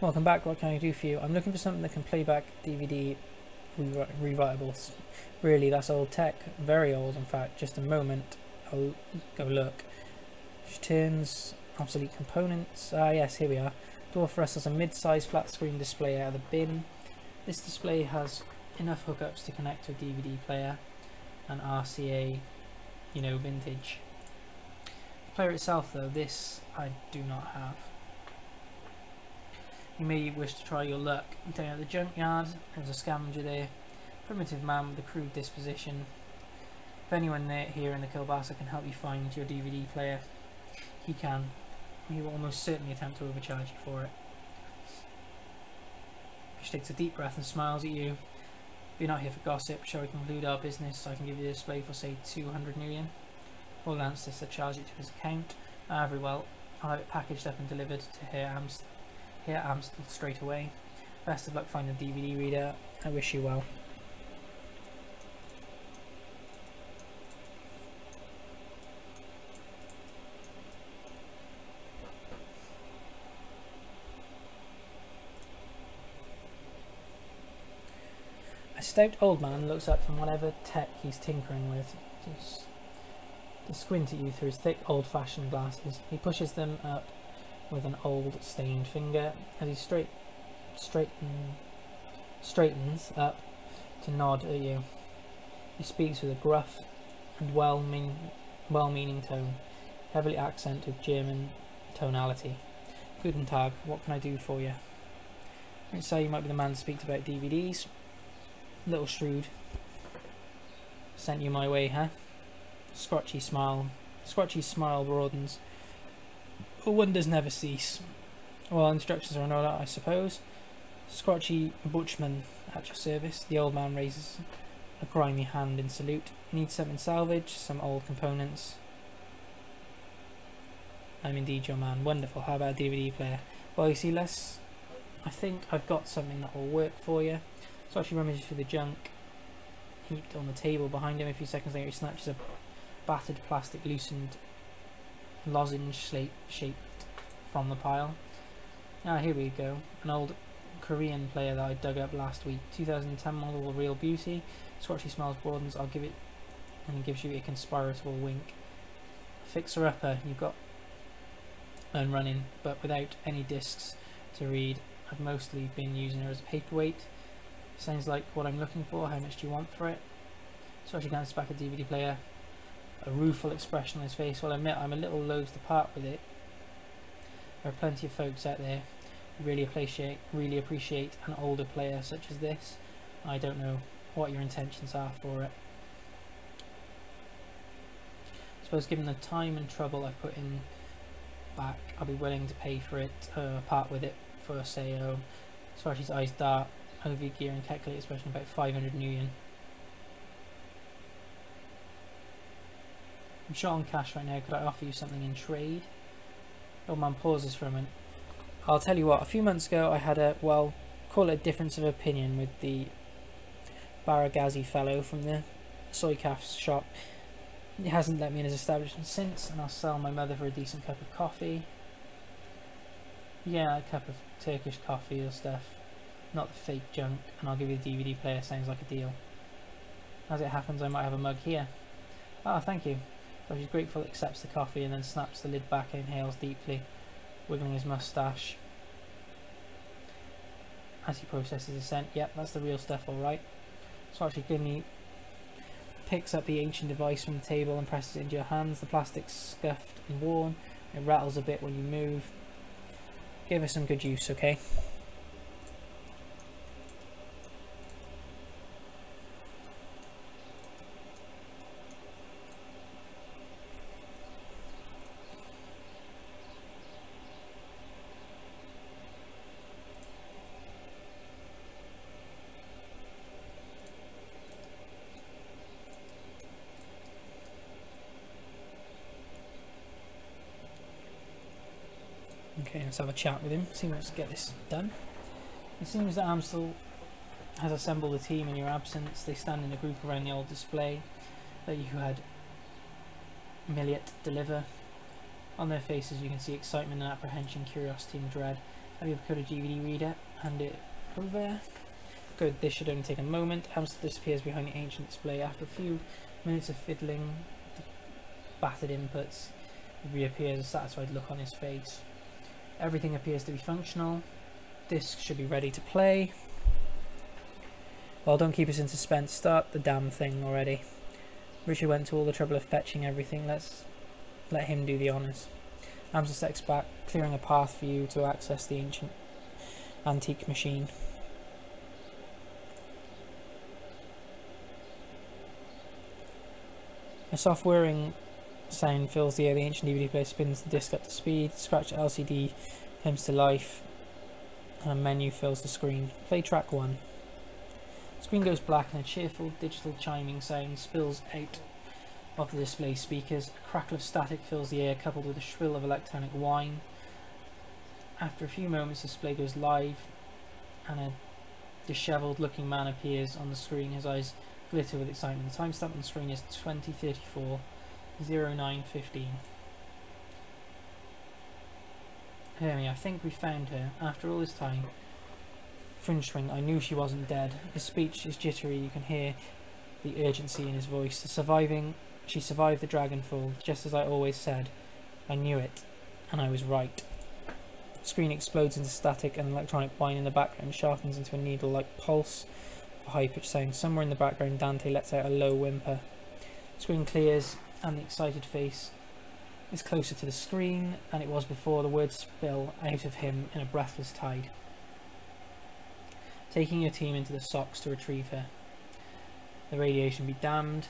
Welcome back, what can I do for you? I'm looking for something that can play back DVD rewritables. Really, that's old tech, very old in fact. Just a moment, I'll go look. Turns, obsolete components, yes, here we are. Door for us as a mid-size flat screen display out of the bin. This display has enough hookups to connect to a DVD player and RCA, you know, vintage. The player itself though, this I do not have. You may wish to try your luck down at the junkyard. There's a scavenger there. Primitive man with a crude disposition. If anyone there here in the Kilbasa can help you find your DVD player, he can. He will almost certainly attempt to overcharge you for it. He takes a deep breath and smiles at you. We're not here for gossip. Shall we conclude our business? I can give you the display for say 200 million. We'll announce this to charge it to his account. Very well. I'll have it packaged up and delivered to here Amstel straight away. Best of luck finding the DVD reader. I wish you well. A stout old man looks up from whatever tech he's tinkering with to squint at you through his thick old-fashioned glasses. He pushes them up with an old stained finger as he straightens up to nod at you. He speaks with a gruff and well-meaning tone, heavily accented with German tonality. Guten Tag, what can I do for you? I'd say you might be the man to speak about DVDs. Little shrewd. Sent you my way, huh? Scrotchy smile broadens. Wonders never cease. Well, instructions are in order, I suppose. Scrotchy Butchman at your service. The old man raises a grimy hand in salute. Need something salvaged, some old components. I'm indeed your man. Wonderful. How about a DVD player? Well, you see, I think I've got something that will work for you. So actually rummages through the junk heaped on the table behind him. A few seconds later, he snatches a battered plastic loosened lozenge shaped from the pile. Here we go. An old Korean player that I dug up last week. 2010 model, real beauty. Scotchy smiles broadens. I'll give it, and he gives you a conspiratorial wink. Fixer upper, you've got and running, but without any discs to read. I've mostly been using her as a paperweight. Sounds like what I'm looking for. How much do you want for it? Scotchy glances back at the DVD player. A rueful expression on his face. Well, I admit I'm a little loath to part with it. There are plenty of folks out there who really appreciate an older player such as this. I don't know what your intentions are for it. I suppose given the time and trouble I've put in back, I'll be willing to pay for it, part with it for say, Scotchy's eyes dart over your gear and calculate expression about 500 million. I'm short on cash right now. Could I offer you something in trade? Old man pauses for a moment. I'll tell you what, a few months ago I had a, well, call it a difference of opinion with the Baragazi fellow from the soy calf's shop. He hasn't let me in his establishment since, and I'll sell my mother for a decent cup of coffee. Yeah, a cup of Turkish coffee or stuff. Not the fake junk, and I'll give you the DVD player. Sounds like a deal. As it happens, I might have a mug here. Ah, thank you. So he's grateful, accepts the coffee and then snaps the lid back and inhales deeply, wiggling his moustache. As he processes his scent, yep, that's the real stuff, alright. So actually Glimmy picks up the ancient device from the table and presses it into your hands. The plastic's scuffed and worn. It rattles a bit when you move. Give us some good use, okay? Okay, let's have a chat with him, see let's get this done. It seems that Amstel has assembled a team in your absence. They stand in a group around the old display that you had Milliot deliver. On their faces you can see excitement and apprehension, curiosity and dread. Have your code DVD reader, hand it over. Good, this should only take a moment. Hamster disappears behind the ancient display. After a few minutes of fiddling the battered inputs, he reappears, a satisfied look on his face. Everything appears to be functional. Disc should be ready to play. Well, don't keep us in suspense. Start the damn thing already. Richard went to all the trouble of fetching everything. Let's let him do the honours. Hamster steps back, clearing a path for you to access the ancient antique machine. A soft whirring sound fills the air. The ancient DVD player spins the disc up to speed. Scratch LCD comes to life, and a menu fills the screen. Play track 1. The screen goes black and a cheerful digital chiming sound spills out of the display speakers. A crackle of static fills the air, coupled with a shrill of electronic whine. After a few moments, the display goes live, and a dishevelled looking man appears on the screen. His eyes glitter with excitement. The timestamp on the screen is 2034 0915. Hermie, I think we found her. After all this time. Fringe swing, I knew she wasn't dead. His speech is jittery, you can hear the urgency in his voice. She survived the Dragonfall, just as I always said. I knew it, and I was right. The screen explodes into static, and electronic whine in the background sharpens into a needle-like pulse of a high-pitched sound. Somewhere in the background, Dante lets out a low whimper. The screen clears, and the excited face is closer to the screen than it was before. The words spill out of him in a breathless tide. Taking your team into the socks to retrieve her. The radiation be damned.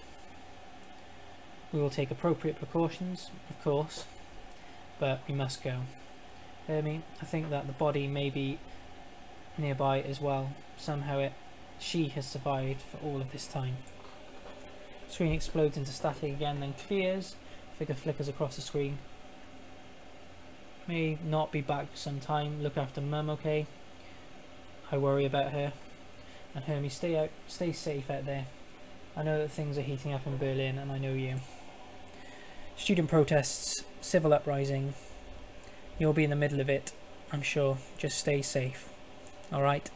We will take appropriate precautions, of course, but we must go. Hermie, I think that the body may be nearby as well. Somehow she has survived for all of this time. The screen explodes into static again, then clears. Figure flickers across the screen. May not be back for some time. Look after Mum, okay? I worry about her. And Hermie, stay safe out there. I know that things are heating up in Berlin, and I know you. Student protests, civil uprising. You'll be in the middle of it, I'm sure. Just stay safe. Alright?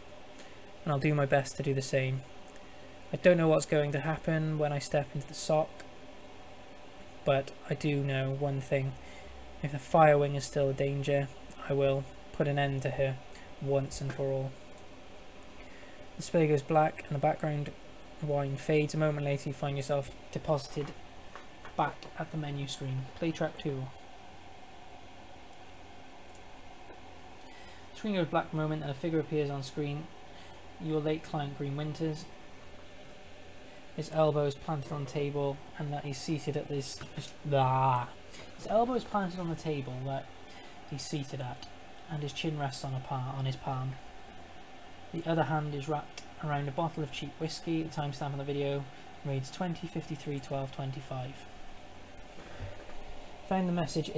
And I'll do my best to do the same. I don't know what's going to happen when I step into the sock, but I do know one thing. If the fire wing is still a danger, I will put an end to her once and for all. The display goes black and the background whine fades. A moment later you find yourself deposited back at the menu screen. Play track 2. Screen goes black moment and a figure appears on screen. Your late client Green Winters. His elbow is planted on the table and that he's seated at his elbow is planted on the table that he's seated at, and his chin rests on his palm. The other hand is wrapped around a bottle of cheap whiskey. The timestamp on the video reads 20:53:12:25. Found the message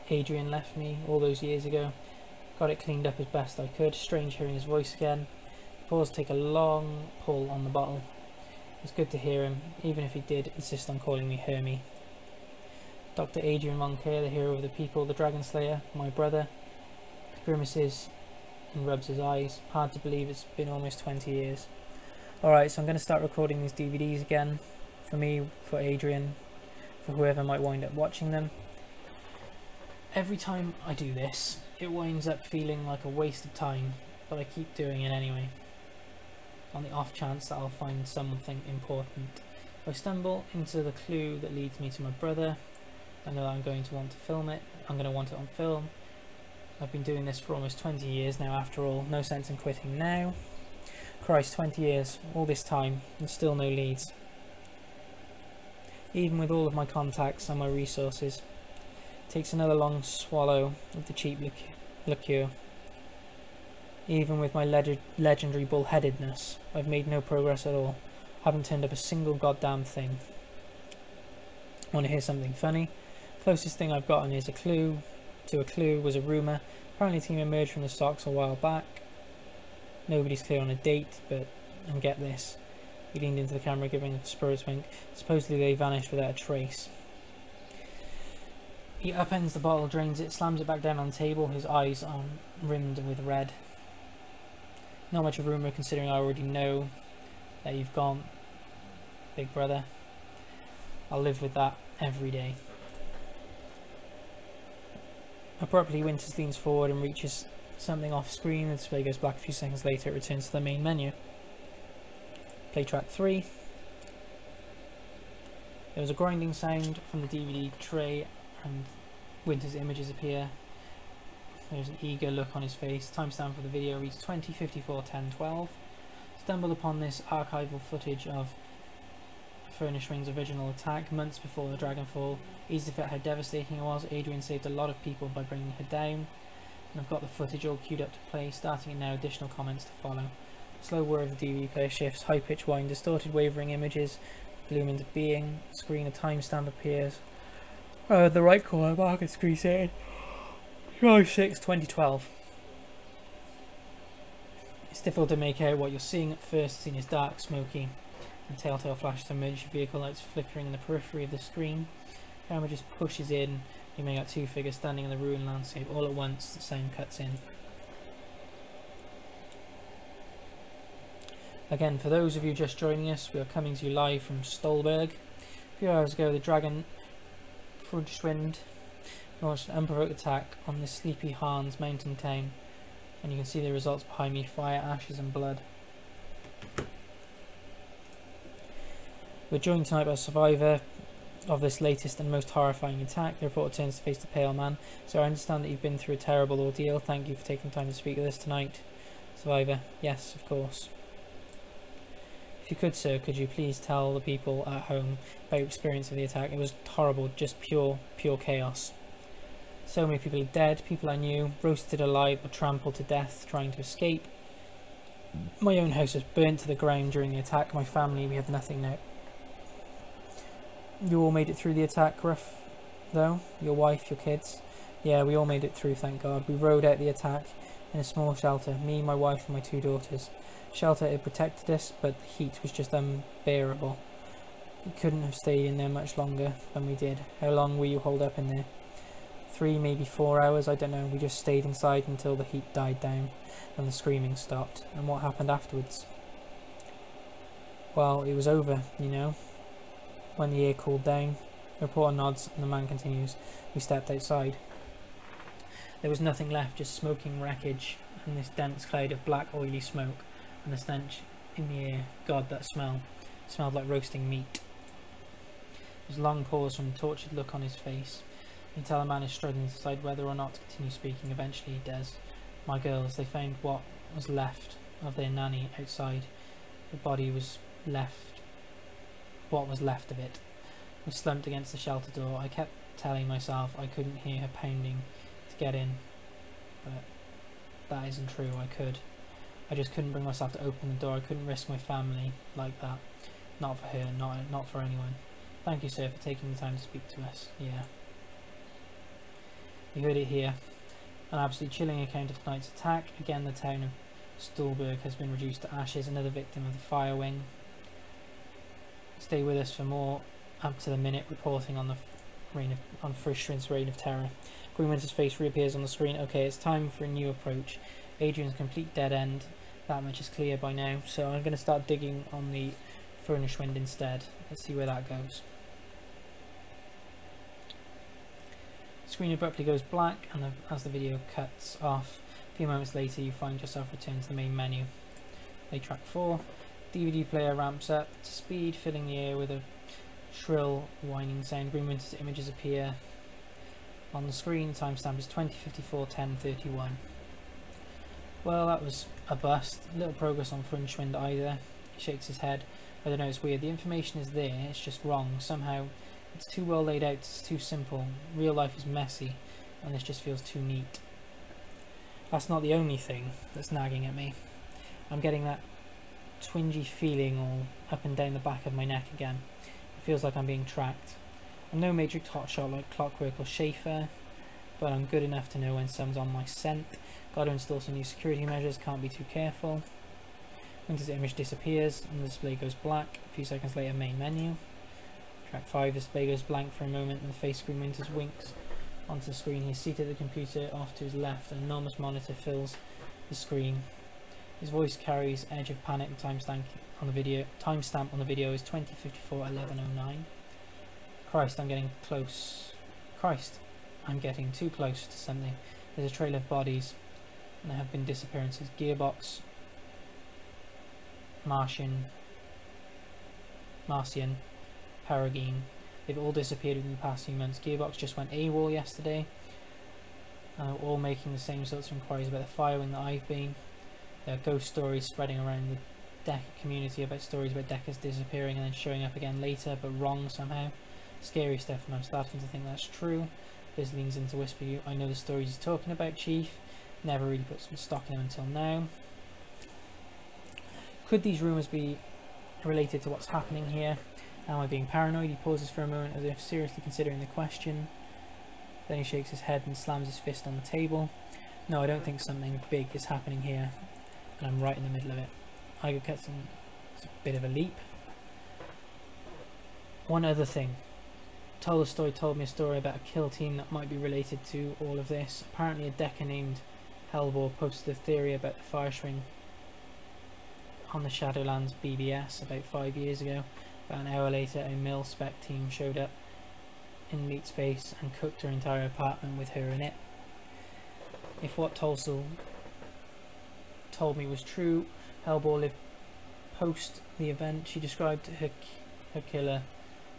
Adrian left me all those years ago. Got it cleaned up as best I could. Strange hearing his voice again. Paused to take a long pull on the bottle. It was good to hear him, even if he did insist on calling me Hermie. Dr. Adrian Moncler, the hero of the people, the Dragon Slayer, my brother. Grimaces and rubs his eyes. Hard to believe it's been almost 20 years. Alright, so I'm going to start recording these DVDs again. For me, for Adrian, for whoever might wind up watching them. Every time I do this, it winds up feeling like a waste of time, but I keep doing it anyway. On the off chance that I'll find something important. If I stumble into the clue that leads me to my brother, I know that I'm going to want to film it. I'm going to want it on film. I've been doing this for almost 20 years now after all. No sense in quitting now. Christ, 20 years, all this time, and still no leads. Even with all of my contacts and my resources. Takes another long swallow of the cheap liqueur. Even with my legendary bullheadedness, I've made no progress at all. Haven't turned up a single goddamn thing. Want to hear something funny? Closest thing I've gotten is a clue was a rumour. Apparently a team emerged from the socks a while back. Nobody's clear on a date, but, and get this, he leaned into the camera giving a spirit wink. Supposedly they vanished without a trace. He upends the bottle, drains it, slams it back down on the table, his eyes are rimmed with red. Not much of a rumour considering I already know that you've gone, big brother. I'll live with that every day. Abruptly, Winters leans forward and reaches something off screen. The display goes black. A few seconds later, it returns to the main menu. Play track 3. There was a grinding sound from the DVD tray and Winters' images appear. There's an eager look on his face. Timestamp for the video reads 20:54:10:12. Stumbled upon this archival footage of Furnished Wing's original attack months before the Dragonfall. Easy to forget how devastating it was. Adrian saved a lot of people by bringing her down. And I've got the footage all queued up to play. Starting it now, additional comments to follow. Slow whir of the DVD player shifts, high pitch whine, distorted wavering images bloom into being. Screen, a timestamp appears. The right corner, market screen saying July 6, 2012. It's difficult to make out what you're seeing at first. The scene is dark, smoky, and telltale flashes of emergency vehicle lights flickering in the periphery of the screen. The camera just pushes in. You make out two figures standing in the ruined landscape. All at once, the sound cuts in. Again, for those of you just joining us, we are coming to you live from Stolberg. A few hours ago, the Dragon Frudschwind launched an unprovoked attack on this sleepy Hans mountain town, and you can see the results behind me: fire, ashes and blood. We're joined tonight by a survivor of this latest and most horrifying attack. The reporter turns to face the pale man. So I understand that you've been through a terrible ordeal. Thank you for taking time to speak with us tonight. Survivor: yes, of course. If you could, sir, could you please tell the people at home about your experience of the attack? It was horrible, just pure chaos. So many people are dead, people I knew, roasted alive or trampled to death trying to escape. My own house was burnt to the ground during the attack. My family, we have nothing now. You all made it through the attack, Gruff, though? Your wife, your kids? Yeah, we all made it through, thank God. We rode out the attack in a small shelter, me, my wife and my 2 daughters. Shelter had protected us, but the heat was just unbearable. We couldn't have stayed in there much longer than we did. How long were you holed up in there? 3, maybe 4 hours, I don't know. We just stayed inside until the heat died down and the screaming stopped. And what happened afterwards? Well, it was over, you know. When the air cooled down, the reporter nods and the man continues. We stepped outside. There was nothing left, just smoking wreckage and this dense cloud of black oily smoke and the stench in the air. God, that smell. It smelled like roasting meat. There's a long pause from a tortured look on his face. You can tell a man is struggling to decide whether or not to continue speaking. Eventually he does. My girls, they found what was left of their nanny outside. The body was left, what was left of it, was slumped against the shelter door. I kept telling myself I couldn't hear her pounding to get in, but that isn't true. I just couldn't bring myself to open the door. I couldn't risk my family like that. Not for her, not for anyone. Thank you, sir, for taking the time to speak to us. Yeah. You heard it here. An absolutely chilling account of tonight's attack. Again, the town of Stolberg has been reduced to ashes. Another victim of the fire wing. Stay with us for more up to the minute reporting on the on Frischwind's reign of terror. Greenwinter's face reappears on the screen. Okay, it's time for a new approach. Adrian's complete dead end. That much is clear by now. So I'm going to start digging on the Furnished Wind instead. Let's see where that goes. The screen abruptly goes black, and as the video cuts off, a few moments later you find yourself returned to the main menu. Play track 4. DVD player ramps up to speed, filling the air with a shrill whining sound. Greenwinter's images appear on the screen. Timestamp is 20:54:10:31. Well, that was a bust. Little progress on Frischwind either. He shakes his head. I don't know, it's weird. The information is there, it's just wrong. Somehow it's too well laid out, it's too simple. Real life is messy, and this just feels too neat. That's not the only thing that's nagging at me. I'm getting that twingy feeling all up and down the back of my neck again. It feels like I'm being tracked. I'm no Matrix hotshot like Clockwork or Schaefer, but I'm good enough to know when someone's on my scent. Got to install some new security measures, can't be too careful. Winter's image disappears and the display goes black. A few seconds later, main menu. Track 5, display goes blank for a moment and the face screen Winters winks onto the screen. He's seated at the computer off to his left. An enormous monitor fills the screen. His voice carries edge of panic. The timestamp on the video is 20:54:11:09. Christ, I'm getting close. Christ, I'm getting too close to something. There's a trail of bodies, and there have been disappearances. Gearbox, Martian, Paragene. They've all disappeared within the past few months. Gearbox just went AWOL yesterday. All making the same sorts of inquiries about the firing that I've been. There are ghost stories spreading around the Decker community about stories about Deckers disappearing and then showing up again later, but wrong somehow. Scary stuff, and I'm starting to think that's true. Liz leans in to whisper you, I know the stories he's talking about, Chief. Never really put some stock in him until now. Could these rumours be related to what's happening here? Am I being paranoid? He pauses for a moment as if seriously considering the question. Then he shakes his head and slams his fist on the table. No, I don't think something big is happening here, and I'm right in the middle of it. Iger cuts in. It's a bit of a leap. One other thing. Tolstoy told me a story about a kill team that might be related to all of this. Apparently a Decker named Hellbore posted a theory about the fire swing on the Shadowlands BBS about 5 years ago. About an hour later, a mil-spec team showed up in Meat Space and cooked her entire apartment with her in it. If what Tolstoy told me was true, Hellbore lived post the event. She described her killer,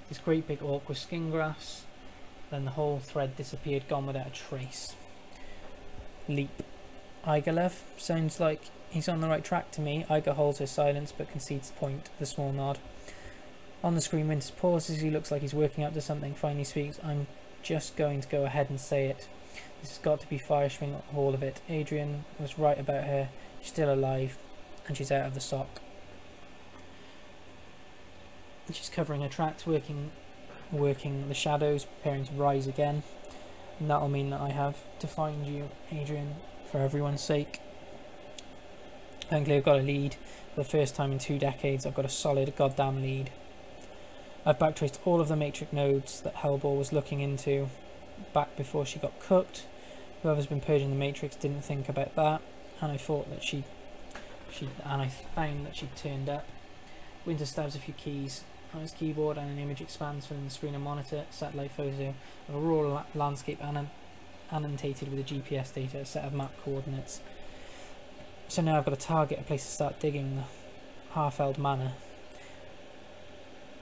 this great big orc with skin grafts. Then the whole thread disappeared, gone without a trace. Leap. Iger sounds like he's on the right track to me. Iger holds her silence but concedes the point with a small nod. On the screen, Winters pauses. He looks like he's working up to something. Finally speaks. I'm just going to go ahead and say it. This has got to be Firestring, all of it. Adrian was right about her. She's still alive, and she's out of the sock. She's covering her tracks, working the shadows, preparing to rise again. And that'll mean that I have to find you, Adrian, for everyone's sake. Thankfully, I've got a lead. For the first time in 2 decades, I've got a solid goddamn lead. I've backtraced all of the Matrix nodes that Hellbore was looking into back before she got cooked. Whoever's been purging the Matrix didn't think about that, and I thought that I found that she'd turned up. Winter stabs a few keys on his keyboard and an image expands from the screen and monitor. Satellite photo of a rural landscape annotated with the GPS data, a set of map coordinates. So now I've got a target, a place to start digging. The Harfeld Manor,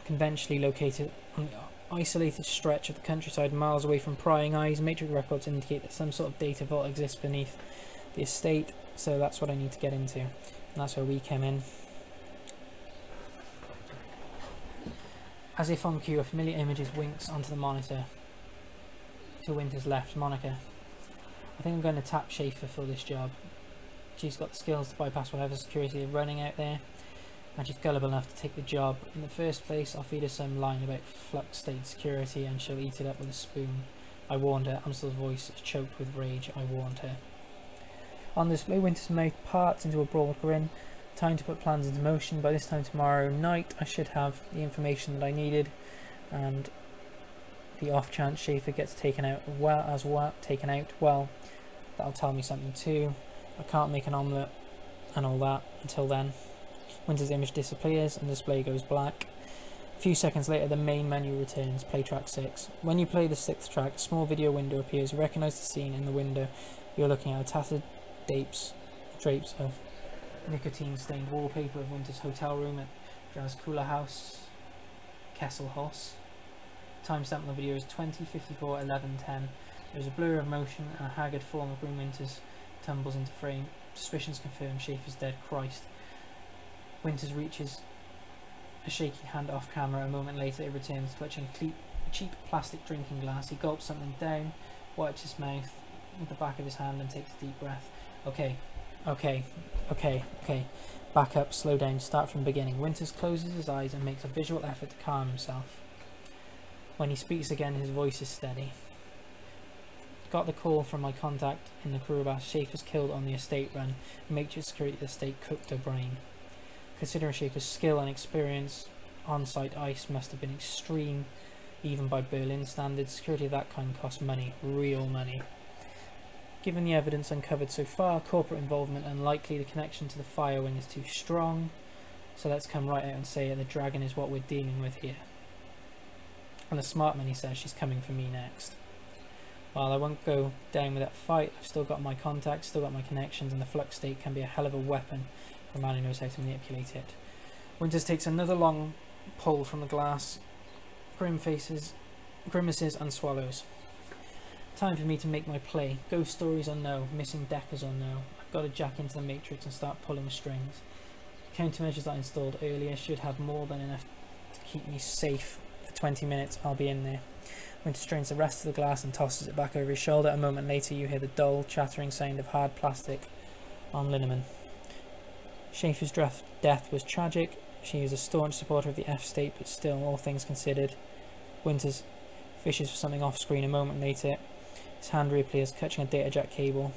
conventionally located on the isolated stretch of the countryside miles away from prying eyes. Matrix records indicate that some sort of data vault exists beneath the estate, so that's what I need to get into, and that's where we came in. As if on cue, a familiar image winks onto the monitor to Winter's left. Monica. I think I'm going to tap Schaefer for this job. She's got the skills to bypass whatever security they're running out there, and she's gullible enough to take the job. In the first place, I'll feed her some line about flux state security and she'll eat it up with a spoon. I warned her. Amstel's voice is choked with rage. I warned her. On display, Winter's mouth parts into a broad grin. Time to put plans into motion. By this time tomorrow night, I should have the information that I needed, and the off chance Schaefer gets taken out, well, that'll tell me something too. I can't make an omelette and all that until then. Winter's image disappears and the display goes black. A few seconds later, the main menu returns. Play track 6. When you play the 6th track, a small video window appears. You recognise the scene in the window. You're looking at a tattered drapes of nicotine-stained wallpaper of Winter's hotel room at Drascula House, Kesselhaus. Timestamp on the video is 20:54:11:10. There's a blur of motion and a haggard form of Green Winters tumbles into frame. Suspicions confirm Schaefer's dead. Christ. Winters reaches a shaking hand off camera. A moment later it returns, clutching a cheap plastic drinking glass. He gulps something down, wipes his mouth with the back of his hand and takes a deep breath. Okay. Back up, slow down, start from the beginning. Winters closes his eyes and makes a visual effort to calm himself. When he speaks again, his voice is steady. Got the call from my contact in the Kurubas. Schaefer's killed on the estate run. Matrix security of the estate cooked her brain. Considering Schaefer's skill and experience, on-site ice must have been extreme. even by Berlin standards. Security of that kind costs money, real money. Given the evidence uncovered so far, corporate involvement unlikely, the connection to the fire wing is too strong. So let's come right out and say it, the dragon is what we're dealing with here. And the smart money says she's coming for me next. While I won't go down with that fight, I've still got my contacts, still got my connections, and the flux state can be a hell of a weapon for a man who knows how to manipulate it. Winters takes another long pull from the glass, grimaces and swallows. Time for me to make my play. Ghost stories or no, missing deckers or no. I've got to jack into the matrix and start pulling strings. The countermeasures I installed earlier should have more than enough to keep me safe. For 20 minutes I'll be in there. Winter strains the rest of the glass and tosses it back over his shoulder. A moment later you hear the dull, chattering sound of hard plastic on liniment. Schaefer's death was tragic. She was a staunch supporter of the F state, but still, all things considered. Winters fishes for something off screen. A moment later his hand reappears, catching a data jack cable.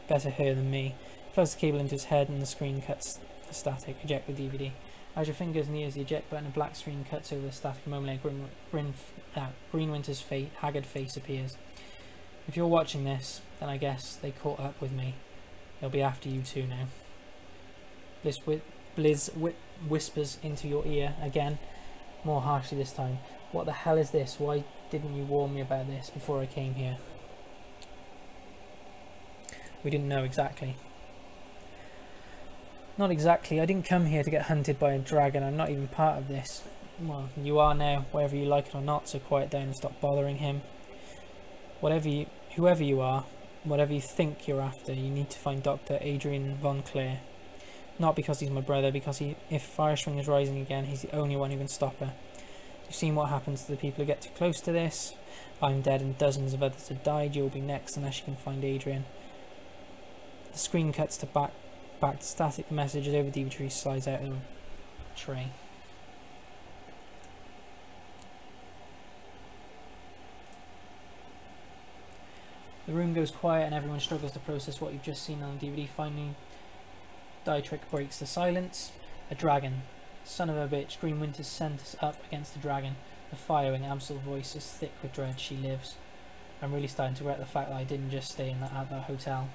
Better her than me. Plugs the cable into his head and the screen cuts the static. Eject the DVD. As your fingers nears the eject button, a black screen cuts over the static. A moment later, Green Winter's haggard face appears. If you're watching this, then I guess they caught up with me. They'll be after you too now. Blizz whispers into your ear again, more harshly this time. What the hell is this? Why didn't you warn me about this before I came here? We didn't know exactly. Not exactly. I didn't come here to get hunted by a dragon. I'm not even part of this. Well, you are now, whether you like it or not, so quiet down and stop bothering him. Whoever you are, whatever you think you're after, you need to find Dr. Adrian von Clare. Not because he's my brother, because if Firestring is rising again, he's the only one who can stop her. You've seen what happens to the people who get too close to this. I'm dead and dozens of others have died. You'll be next unless you can find Adrian. The screen cuts to back to static. The message is over DVD slides out of the tray. The room goes quiet and everyone struggles to process what you've just seen on the DVD. Finally, Dietrich breaks the silence. A dragon. Son of a bitch. Green Winters sent us up against the dragon. The fire-wing Amstel's voice is thick with dread. She lives. I'm really starting to regret the fact that I didn't just stay at that hotel.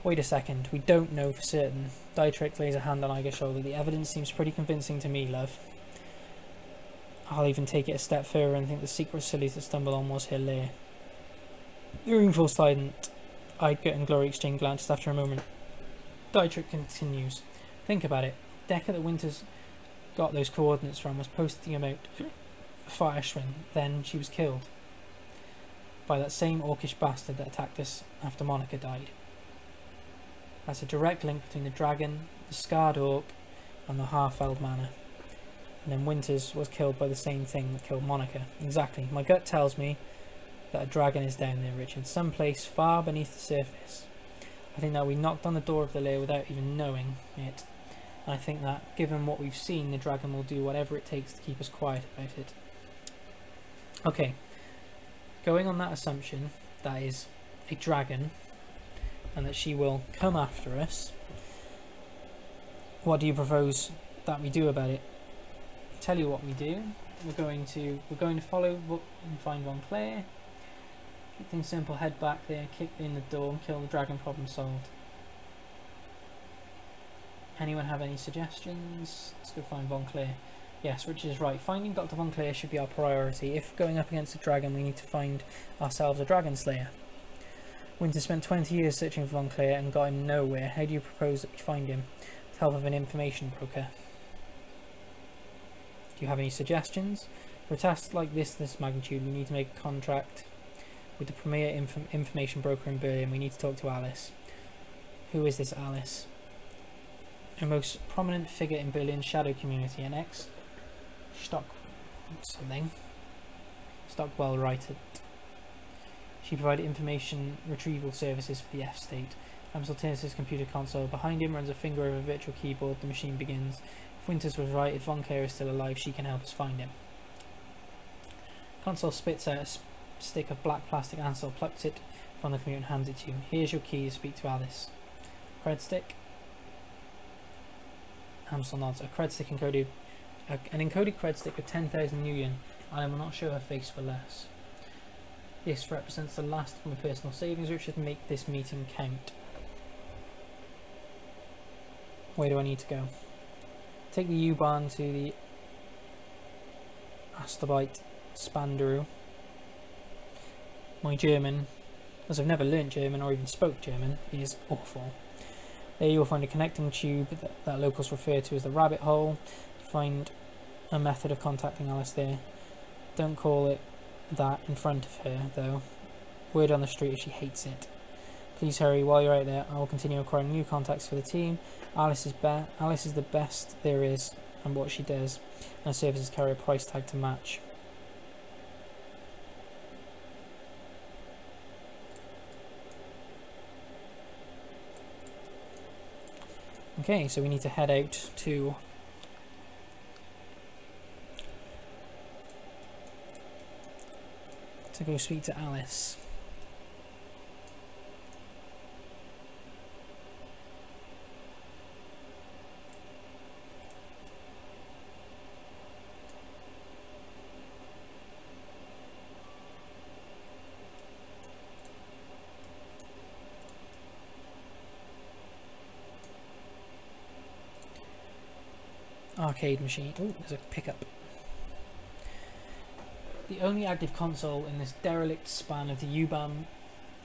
Wait a second. We don't know for certain. Dietrich lays a hand on Iger's shoulder. The evidence seems pretty convincing to me, love. I'll even take it a step further and think the secret silly to stumble on was her lair. The room falls silent. Iger and Glory exchange glances after a moment. Dietrich continues. Think about it. Decker that Winters got those coordinates from was posting them out Firestring. Then she was killed by that same orcish bastard that attacked us after Monica died. That's a direct link between the dragon, the scarred orc, and the Harfeld manor. And then Winters was killed by the same thing that killed Monica. Exactly. My gut tells me that a dragon is down there, Richard, someplace far beneath the surface. I think that we knocked on the door of the lair without even knowing it. And I think that, given what we've seen, the dragon will do whatever it takes to keep us quiet about it. Okay. Going on that assumption, that is a dragon, and that she will come after us, what do you propose that we do about it? I'll tell you what we do. We're going to follow and find Von Clare. Keep things simple, head back there, kick in the door and kill the dragon. Problem solved. Anyone have any suggestions? Let's go find Von Clare. Yes, Richard is right. Finding Dr. Von Clare should be our priority. If going up against a dragon, we need to find ourselves a dragon slayer. Winter spent 20 years searching for Von Clare and got him nowhere. How do you propose that we find him? With the help of an information broker. Do you have any suggestions? For a task like this magnitude, we need to make a contract with the premier information broker in Berlin. We need to talk to Alice. Who is this Alice? A most prominent figure in Berlin's shadow community, an Stockwell writer. She provided information retrieval services for the F state. Amstel turns his computer console. Behind him runs a finger over a virtual keyboard. The machine begins. If Winters was right, if Von Clare is still alive, she can help us find him. Console spits out a stick of black plastic. Amstel plucks it from the computer and hands it to you. Here's your key to speak to Alice. Cred stick. Amstel nods. A cred stick encoded. An encoded cred stick with 10,000 yuan I will not show her face for less. This represents the last of my personal savings, which should make this meeting count. Where do I need to go? Take the U-Bahn to the Astrobite Spanderu. My German, as I've never learnt German or even spoke German, is awful. There you will find a connecting tube that locals refer to as the rabbit hole. Find a method of contacting Alice there. Don't call it that in front of her, though. Word on the street if she hates it. Please hurry. While you're out there, I will continue acquiring new contacts for the team. Alice is the best there is and what she does, and her services carry a price tag to match. Okay, so we need to head out to go speak to Alice. Arcade machine. Oh, there's a pickup. The only active console in this derelict span of the U-Bahn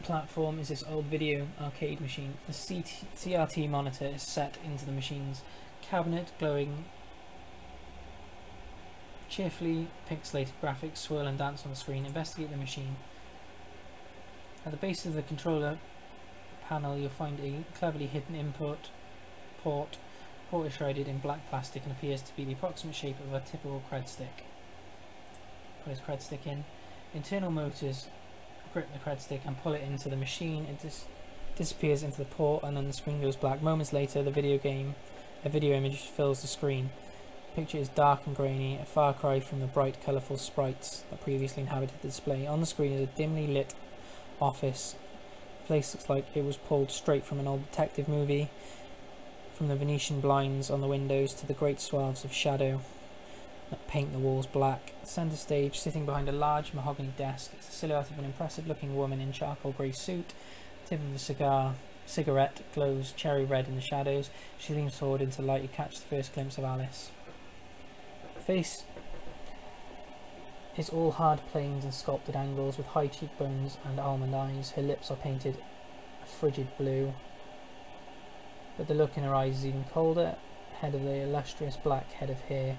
platform is this old video arcade machine. The CRT monitor is set into the machine's cabinet, glowing cheerfully. Pixelated graphics swirl and dance on the screen. Investigate the machine. At the base of the controller panel, you'll find a cleverly hidden input port. The port is shrouded in black plastic and appears to be the approximate shape of a typical cred stick. Put his cred stick in. Internal motors grip the cred stick and pull it into the machine. It disappears into the port, and then the screen goes black. Moments later, a video image fills the screen. The picture is dark and grainy, a far cry from the bright, colourful sprites that previously inhabited the display. On the screen is a dimly lit office. The place looks like it was pulled straight from an old detective movie. From the Venetian blinds on the windows to the great swaths of shadow that paint the walls black. Centre stage, sitting behind a large mahogany desk, is the silhouette of an impressive looking woman in charcoal grey suit. The tip of a cigarette glows cherry red in the shadows. She leans forward into light. You catch the first glimpse of Alice. Her face is all hard planes and sculpted angles with high cheekbones and almond eyes. Her lips are painted a frigid blue, but the look in her eyes is even colder. Head of the illustrious black head of hair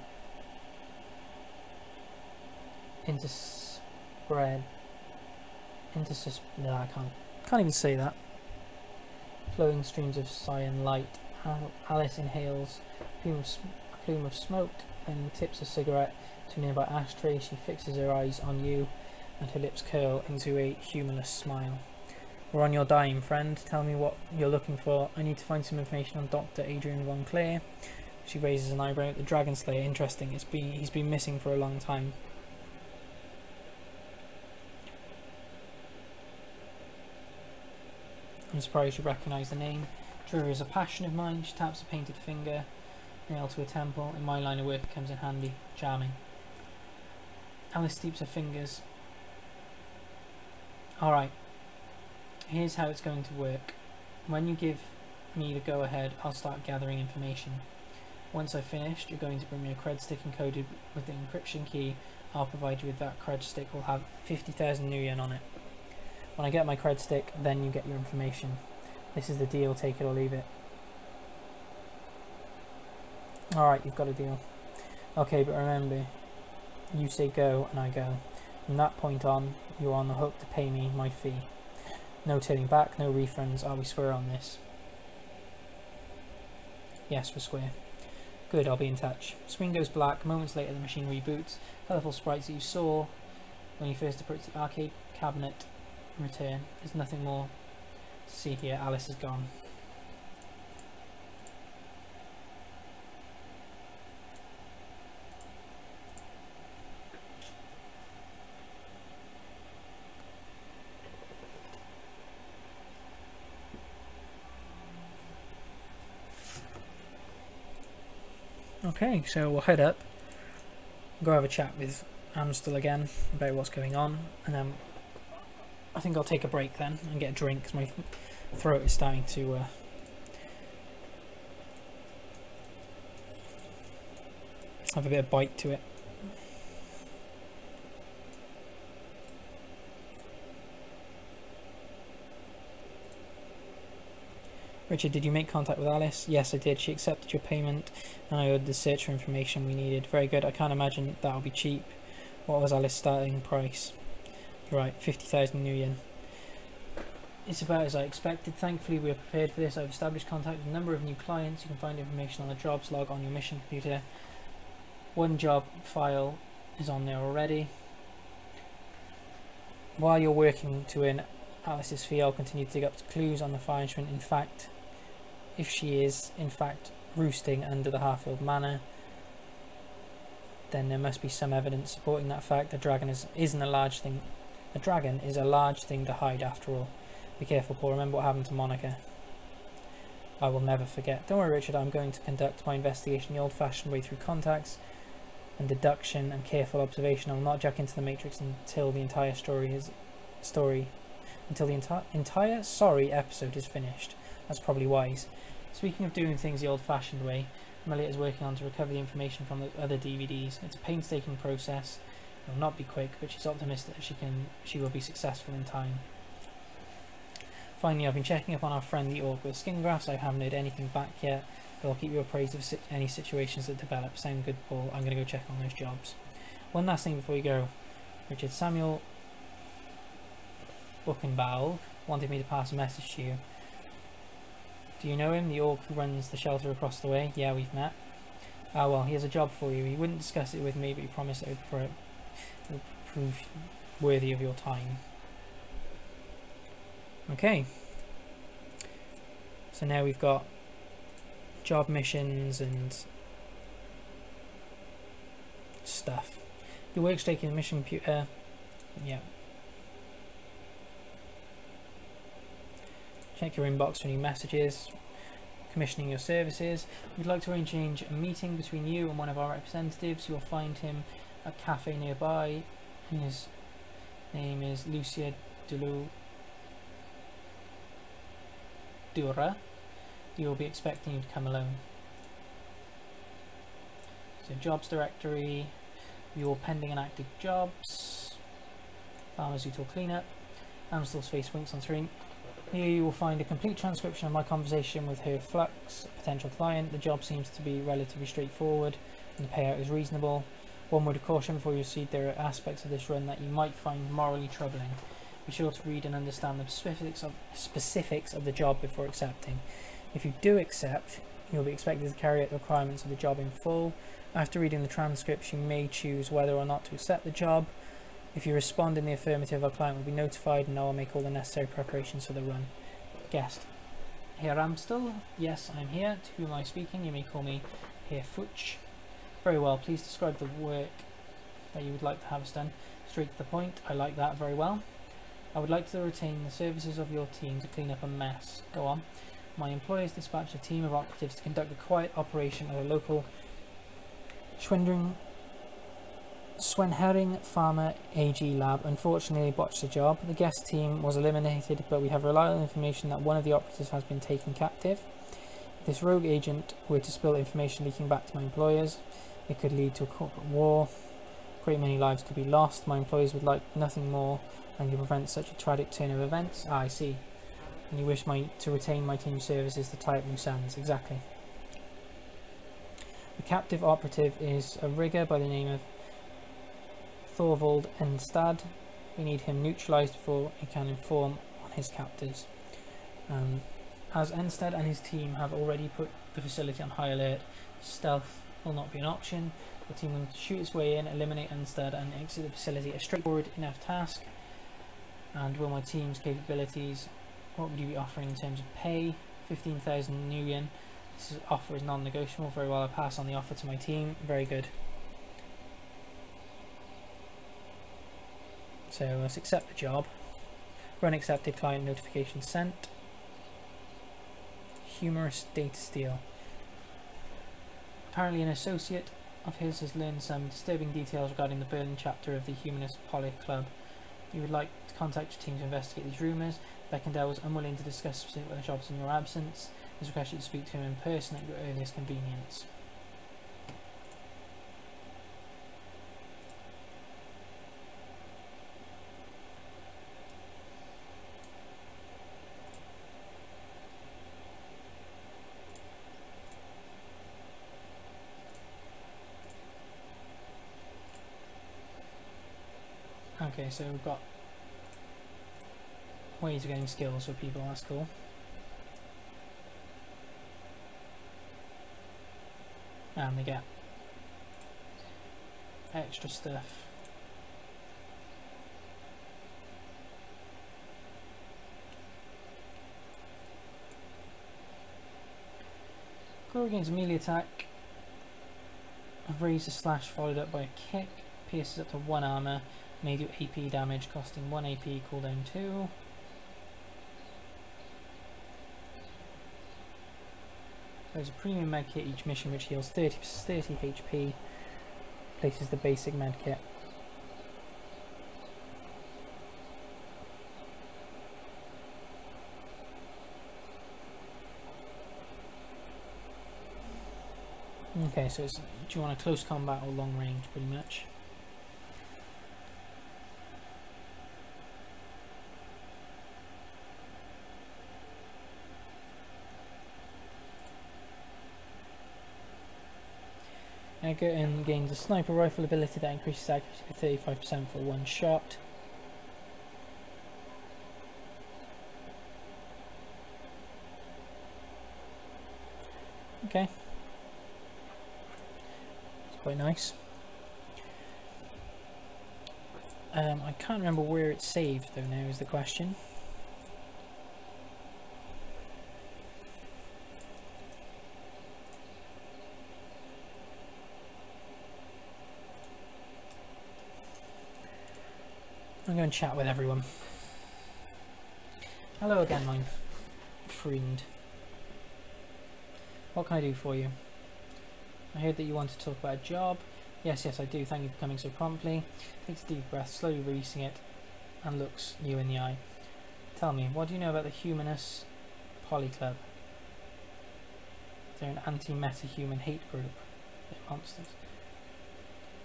no, I can't even say that. Flowing streams of cyan light. Alice inhales a plume of smoke and tips a cigarette to a nearby ashtray. She fixes her eyes on you and her lips curl into a humorless smile. We're on your dime, friend. Tell me what you're looking for. I need to find some information on Dr. Adrian Von Clare. She raises an eyebrow. The Dragon Slayer. Interesting. He's been missing for a long time. I'm surprised you recognise the name. Drury is a passion of mine. She taps a painted finger nail to a temple. In my line of work it comes in handy. Charming. Alice steeps her fingers. Alright. Here's how it's going to work. When you give me the go-ahead, I'll start gathering information. Once I've finished, you're going to bring me a cred stick encoded with the encryption key. I'll provide you with that cred stick. Will have 50,000 new yen on it. When I get my cred stick, then you get your information. This is the deal, take it or leave it. Alright, you've got a deal. Okay, but remember, you say go and I go. From that point on, you're on the hook to pay me my fee. No turning back, no refunds. Are we square on this? Yes, we're square. Good, I'll be in touch. Screen goes black. Moments later, the machine reboots. Colourful sprites that you saw when you first approached the arcade cabinet return. There's nothing more to see here. Alice is gone. Okay, so we'll head up, go have a chat with Amstel again about what's going on, and then I think I'll take a break then and get a drink because my throat is starting to have a bit of bite to it. Richard, did you make contact with Alice? Yes, I did. She accepted your payment and I owed the search for information we needed. Very good. I can't imagine that'll be cheap. What was Alice's starting price? You're right, 50,000 new yen. It's about as I expected. Thankfully, we are prepared for this. I've established contact with a number of new clients. You can find information on the jobs log on your mission computer. One job file is on there already. While you're working to earn Alice's fee, I'll continue to dig up clues on the fire instrument. In fact, if she is in fact roosting under the half-filled manor, then there must be some evidence supporting that fact. The dragon isn't a large thing. A dragon is a large thing to hide after all. Be careful, Paul. Remember what happened to Monica. I will never forget. Don't worry, Richard. I'm going to conduct my investigation the old-fashioned way through contacts and deduction and careful observation. I will not jack into the matrix until the entire episode is finished. That's probably wise. Speaking of doing things the old-fashioned way, Amelia is working on to recover the information from the other DVDs. It's a painstaking process. It will not be quick, but she's optimistic that she will be successful in time. Finally, I've been checking up on our friend the orc with skin grafts. I haven't heard anything back yet, but I'll keep you appraised of any situations that develop. Sound good, Paul? I'm going to go check on those jobs. One last thing before we go. Richard, Samuel Buchenbaugh wanted me to pass a message to you. Do you know him, the orc who runs the shelter across the way? Yeah, we've met. Ah well, he has a job for you. He wouldn't discuss it with me, but he promised it would prove worthy of your time. Okay. So now we've got job missions and stuff. Your work's taking the mission computer. Yeah. Check your inbox for new messages. Commissioning your services. We'd like to arrange a meeting between you and one of our representatives. You'll find him at a cafe nearby. His name is Lucia Dura. You'll be expecting you to come alone. So jobs directory, your pending and active jobs, pharmaceutical cleanup, Amstel's face winks on screen. Here you will find a complete transcription of my conversation with her Flux, a potential client. The job seems to be relatively straightforward and the payout is reasonable. One word of caution before you proceed: there are aspects of this run that you might find morally troubling. Be sure to read and understand the specifics of the job before accepting. If you do accept, you'll be expected to carry out the requirements of the job in full. After reading the transcripts, you may choose whether or not to accept the job. If you respond in the affirmative, our client will be notified and I will make all the necessary preparations for the run. Guest. Herr Amstel? Yes, I'm here. To whom am I speaking? You may call me Herr Futsch. Very well. Please describe the work that you would like to have us done. Straight to the point. I like that very well. I would like to retain the services of your team to clean up a mess. Go on. My employers dispatched a team of operatives to conduct a quiet operation at a local Swenhering Pharma AG lab. Unfortunately, they botched the job. The guest team was eliminated, but we have reliable information that one of the operatives has been taken captive. If this rogue agent were to spill information leaking back to my employers, it could lead to a corporate war. A great many lives could be lost. My employers would like nothing more than to prevent such a tragic turn of events. Ah, I see. And you wish to retain my team's services to tie up loose ends. Exactly. The captive operative is a rigger by the name of Thorvald Enstad. We need him neutralized before he can inform on his captors. As Enstad and his team have already put the facility on high alert, stealth will not be an option. The team will shoot its way in, eliminate Enstad and exit the facility. A straightforward enough task. And will my team's capabilities, what would you be offering in terms of pay? 15,000 new yen. This offer is non-negotiable. Very well, I pass on the offer to my team. Very good. So let's accept the job. Run accepted, client notification sent. Humorous data steal. Apparently an associate of his has learned some disturbing details regarding the Berlin chapter of the Humanist Poly Club. You would like to contact your team to investigate these rumours. Beckendale was unwilling to discuss specific jobs in your absence. He's requested you to speak to him in person at your earliest convenience. Okay, so we've got ways of getting skills for people, that's cool. And they get extra stuff. Glory against melee attack. A razor slash followed up by a kick. Pierces up to 1 armor. May do AP damage, costing 1 AP, cooldown 2. There's a premium medkit each mission which heals 30 HP, places the basic medkit. Okay, so it's, do you want a close combat or long range, pretty much? And gains a sniper rifle ability that increases accuracy by 35% for 1 shot. Okay. It's quite nice. I can't remember where it's saved though now is the question. I'm going to chat with everyone. Hello again, my friend. What can I do for you? I heard that you want to talk about a job. Yes, I do. Thank you for coming so promptly. Takes a deep breath, slowly releasing it, and looks you in the eye. Tell me, what do you know about the Humanist Poly Club? They're an anti-meta-human hate group. They're monsters.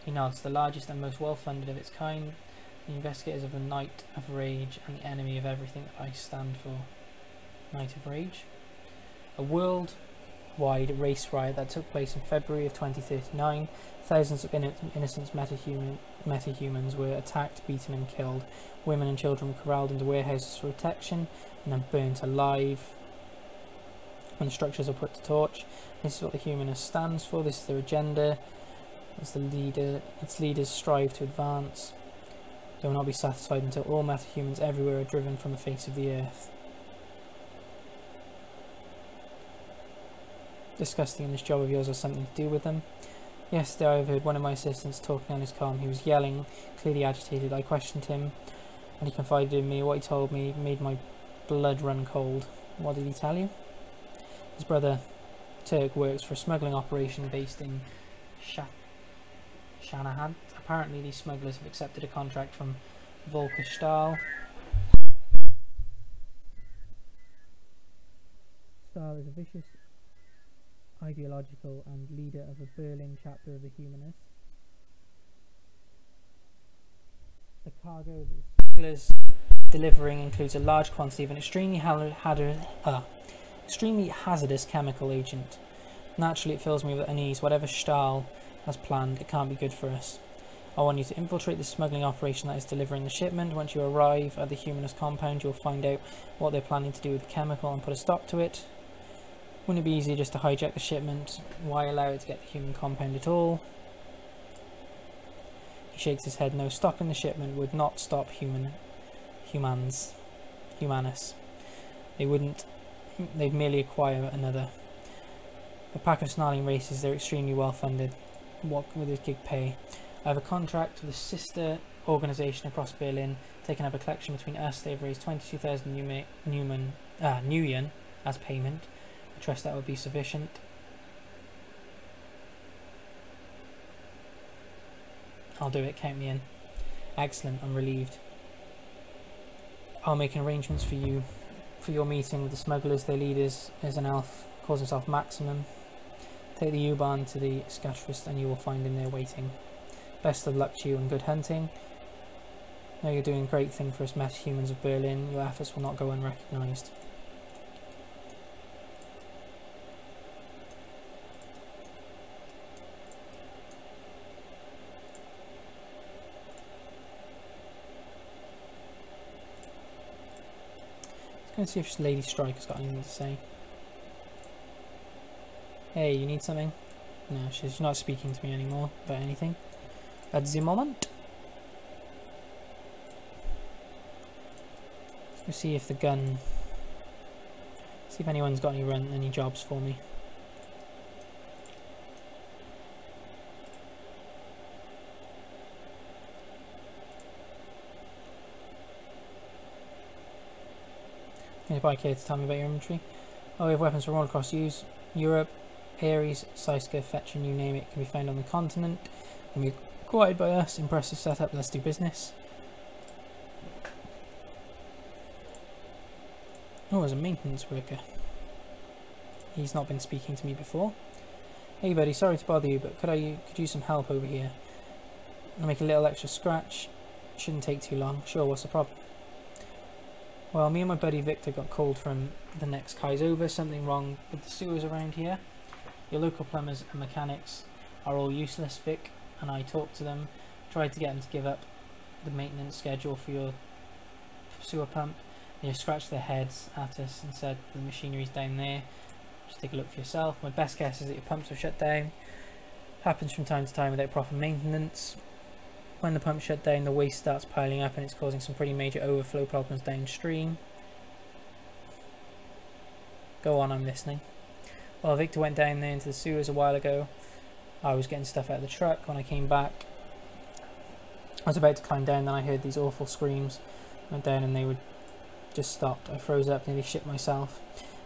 He nods. The largest and most well-funded of its kind. The investigators of the Night of Rage and the enemy of everything that I stand for. Night of Rage. A worldwide race riot that took place in February of 2039. Thousands of innocent metahumans were attacked, beaten and killed. Women and children were corralled into warehouses for protection and then burnt alive when the structures are put to torch. This is what the Humanist stands for. This is their agenda. Its leaders strive to advance. They will not be satisfied until all metahumans everywhere are driven from the face of the earth. Disgusting, and this job of yours has something to do with them. Yesterday I overheard one of my assistants talking on his comm. He was yelling, clearly agitated. I questioned him and he confided in me. What he told me made my blood run cold. What did he tell you? His brother Turk works for a smuggling operation based in Shanahan. Apparently these smugglers have accepted a contract from Volker Stahl. Stahl is a vicious, ideological and leader of a Berlin chapter of the Humanists. The cargo the smugglers delivering includes a large quantity of an extremely hazardous chemical agent. Naturally it fills me with unease. Whatever Stahl has planned, it can't be good for us. I want you to infiltrate the smuggling operation that is delivering the shipment. Once you arrive at the Humanist compound, you'll find out what they're planning to do with the chemical and put a stop to it. Wouldn't it be easier just to hijack the shipment? Why allow it to get the human compound at all? He shakes his head. No, stopping the shipment would not stop humans. They'd merely acquire another. A pack of snarling races, they're extremely well funded. What would this gig pay? I have a contract with a sister organisation across Berlin, taking up a collection between us. They've raised 22,000 Nuyen as payment. I trust that will be sufficient. I'll do it, count me in. Excellent, I'm relieved. I'll make arrangements for you for your meeting with the smugglers. Their leader is an elf, calls himself Maximum. Take the U-Bahn to the Scatterist and you will find him there waiting. Best of luck to you and good hunting. Know you're doing a great thing for us metahumans of Berlin. Your efforts will not go unrecognised. Let's go and see if Lady Striker's got anything to say. Hey, you need something? No, she's not speaking to me anymore about anything at the moment. Let's see if the gun... see if anyone's got any jobs for me. Anybody care to tell me about your inventory? Oh, we have weapons from all across Europe. Ares, Saiska, Fetcher, you name it, can be found on the continent. Can be acquired by us. Impressive setup, let's do business. Oh, there's a maintenance worker. He's not been speaking to me before. Hey buddy, sorry to bother you, but could use some help over here. I'll make a little extra scratch. Shouldn't take too long. Sure, what's the problem? Well, me and my buddy Victor got called from the next Kai's over. Something wrong with the sewers around here. Your local plumbers and mechanics are all useless, Vic, and I talked to them, tried to get them to give up the maintenance schedule for your sewer pump. They scratched their heads at us and said the machinery's down there. Just take a look for yourself. My best guess is that your pumps are shut down. Happens from time to time without proper maintenance. When the pumps shut down, the waste starts piling up and it's causing some pretty major overflow problems downstream. Go on, I'm listening. Well, Victor went down there into the sewers a while ago. I was getting stuff out of the truck. When I came back, I was about to climb down, then I heard these awful screams. Went down and they were just stopped. I froze up, nearly shit myself.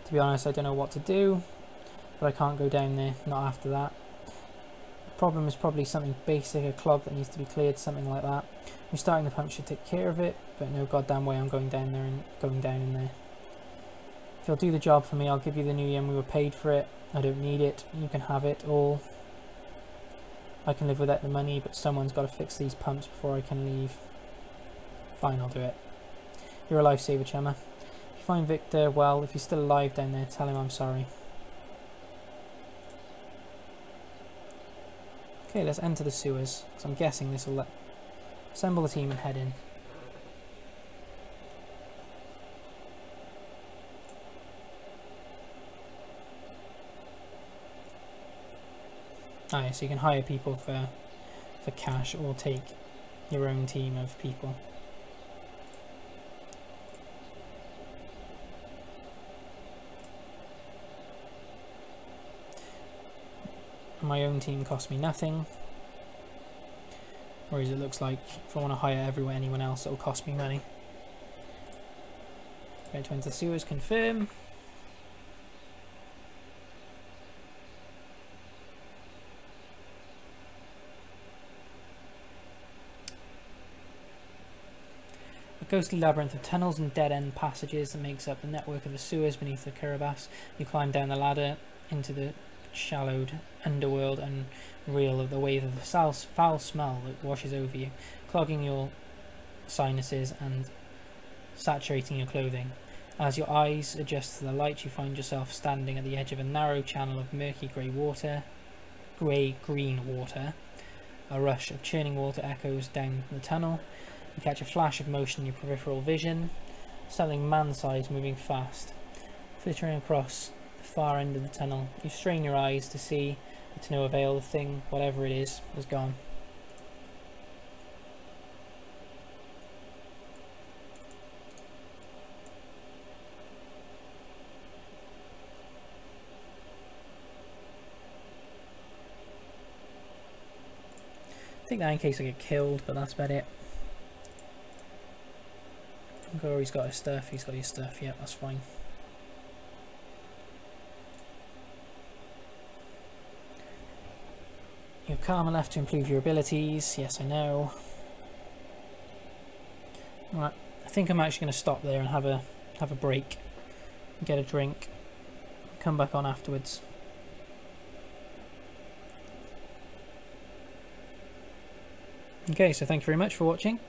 To be honest, I don't know what to do, but I can't go down there, not after that. The problem is probably something basic, a clog that needs to be cleared, something like that. Restarting the pump should take care of it, but no goddamn way I'm going down there and going down in there. If you'll do the job for me, I'll give you the new yen we were paid for it. I don't need it, you can have it all. I can live without the money, but someone's got to fix these pumps before I can leave. Fine, I'll do it. You're a lifesaver, Chummer. If you find Victor, well, if he's still alive down there, tell him I'm sorry. Okay, let's enter the sewers, because I'm guessing this will assemble the team and head in. So you can hire people for cash or take your own team of people. My own team costs me nothing, whereas it looks like if I want to hire anyone else, it will cost me money. Going to enter the sewers, confirm. Ghostly labyrinth of tunnels and dead-end passages that makes up the network of the sewers beneath the Kiribati. You climb down the ladder into the shallowed underworld and reel of the wave of the foul smell that washes over you, clogging your sinuses and saturating your clothing. As your eyes adjust to the light, you find yourself standing at the edge of a narrow channel of murky grey-green water. A rush of churning water echoes down the tunnel. You catch a flash of motion in your peripheral vision, something man-sized moving fast, flittering across the far end of the tunnel. You strain your eyes to see, but to no avail. The thing, whatever it is gone. I think that in case I get killed, but that's about it. He's got his stuff, he's got his stuff, yeah, that's fine. You have karma left to improve your abilities. Yes, I know. Right, I think I'm actually going to stop there and have a break, get a drink, come back on afterwards. Okay, so thank you very much for watching.